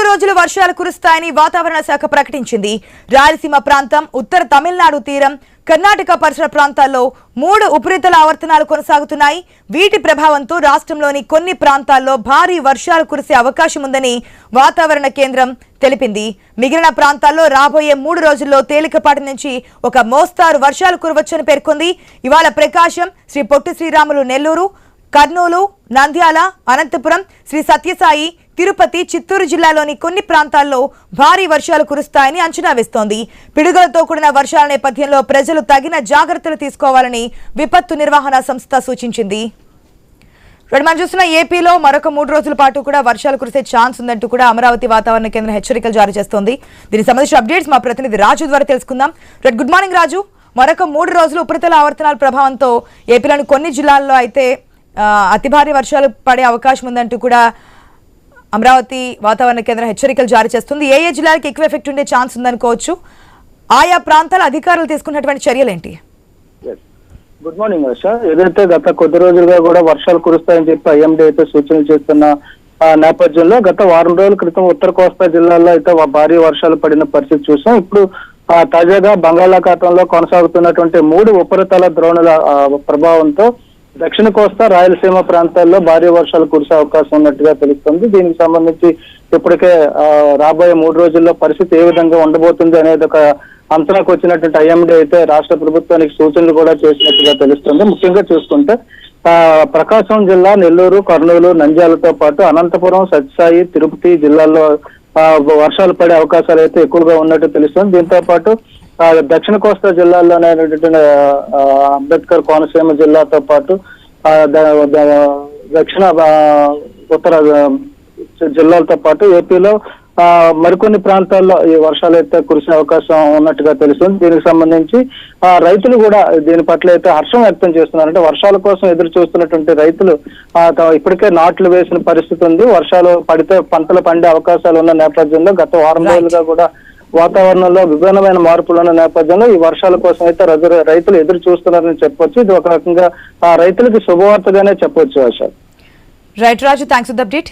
రోజులు వర్షాలు కురుస్తాయని వాతావరణ శాఖ ప్రకటించింది. రాయలసీమ ప్రాంతం, ఉత్తర తమిళనాడు తీరం, కర్ణాటక పరిసర ప్రాంతాల్లో 3 ఉపరితల ఆవర్తనాలు కొనసాగుతున్నాయి. వీటి ప్రభావంతో రాష్ట్రంలోని కొన్ని ప్రాంతాల్లో భారీ వర్షాలు కురిసే అవకాశం ఉందని వాతావరణ కేంద్రం తెలిపింది. మిగిలిన ప్రాంతాల్లో రాబోయే 3 రోజుల్లో తేలికపాటి నుంచి ఒక మోస్తారు వర్షాలు కురవచ్చని పేర్కొంది. ఇవాళ ప్రకాశం, శ్రీ పొట్టి శ్రీరాములు నెల్లూరు, కర్నూలు, నంద్యాల, అనంతపురం, శ్రీ సత్యసాయి, తిరుపతి, చిత్తూరు జిల్లాలోని కొన్ని ప్రాంతాల్లో భారీ వర్షాలు కురుస్తాయని అంచనా వేస్తోంది. పిడుగులతో కూడిన వర్షాల నేపథ్యంలో ప్రజలు తగిన జాగ్రత్తలు తీసుకోవాలని విపత్తు నిర్వహణ సంస్థ సూచించింది. మనం చూస్తున్న ఏపీలో మరొక 3 రోజుల పాటు కూడా వర్షాలు కురిసే ఛాన్స్ ఉందంటూ కూడా అమరావతి వాతావరణ కేంద్రం హెచ్చరికలు జారీ చేస్తోంది. దీనికి సంబంధించిన అప్డేట్స్ మా ప్రతినిధి రాజు ద్వారా తెలుసుకుందాం. గుడ్ మార్నింగ్ రాజు. మరొక 3 రోజులు ఉపరితల ఆవర్తనాల ప్రభావంతో ఏపీలోని కొన్ని జిల్లాల్లో అయితే అతి భారీ వర్షాలు పడే అవకాశం ఉందంటూ కూడా అమరావతి వాతావరణ కేంద్రం హెచ్చరికలు జారీ చేస్తుంది. ఏ జిల్లాలకు ఎక్కువ ఎఫెక్ట్ ఉండే ఛాన్స్ ఉందనుకోవచ్చు? ఆయా ప్రాంతాల అధికారులు తీసుకున్నటువంటి చర్యలు ఏంటి? గుడ్ మార్నింగ్ ఆశ. ఏదైతే గత కొద్ది రోజులుగా కూడా వర్షాలు కురుస్తాయని చెప్పి ఐఎండీ అయితే సూచనలు చేస్తున్న నేపథ్యంలో గత వారం రోజుల క్రితం ఉత్తర కోస్తా జిల్లాల్లో అయితే భారీ వర్షాలు పడిన పరిస్థితి చూసాం. ఇప్పుడు తాజాగా బంగాళాఖాతంలో కొనసాగుతున్నటువంటి 3 ఉపరితల ద్రోణుల ప్రభావంతో దక్షిణ కోస్తా, రాయలసీమ ప్రాంతాల్లో భారీ వర్షాలు కురిసే అవకాశం ఉన్నట్టుగా తెలుస్తుంది. దీనికి సంబంధించి ఇప్పటికే రాబోయే 3 రోజుల్లో పరిస్థితి ఏ విధంగా ఉండబోతుంది అనేది ఒక అంచనాకు వచ్చినటువంటి ఐఎండీ అయితే రాష్ట్ర ప్రభుత్వానికి సూచనలు కూడా చేసినట్టుగా తెలుస్తుంది. ముఖ్యంగా చూసుకుంటే ప్రకాశం జిల్లా, నెల్లూరు, కర్నూలు, నంద్యాలతో పాటు అనంతపురం, సత్యసాయి, తిరుపతి జిల్లాల్లో వర్షాలు పడే అవకాశాలు అయితే ఎక్కువగా ఉన్నట్టు తెలుస్తుంది. దీంతో పాటు దక్షిణ కోస్తా జిల్లాల్లోనే అంబేద్కర్ కోనసీమ జిల్లాతో పాటు దక్షిణ ఉత్తర జిల్లాలతో పాటు ఏపీలో మరికొన్ని ప్రాంతాల్లో ఈ వర్షాలు అయితే కురిసే అవకాశం ఉన్నట్టుగా తెలుస్తుంది. దీనికి సంబంధించి రైతులు కూడా దీని పట్ల అయితే హర్షం వ్యక్తం చేస్తున్నారు. అంటే వర్షాల కోసం ఎదురు చూస్తున్నటువంటి రైతులు ఇప్పటికే నాట్లు వేసిన పరిస్థితి ఉంది. వర్షాలు పడితే పంటలు పండే అవకాశాలు ఉన్న నేపథ్యంలో గత వారం రోజులుగా కూడా వాతావరణంలో విభిన్నమైన మార్పులు ఉన్న నేపథ్యంలో ఈ వర్షాల కోసం అయితే రైతులు ఎదురు చూస్తున్నారని చెప్పొచ్చు. ఇది ఒక రకంగా రైతులకి శుభవార్తగానే చెప్పొచ్చు ఆశ. Right Raju, thanks for the update.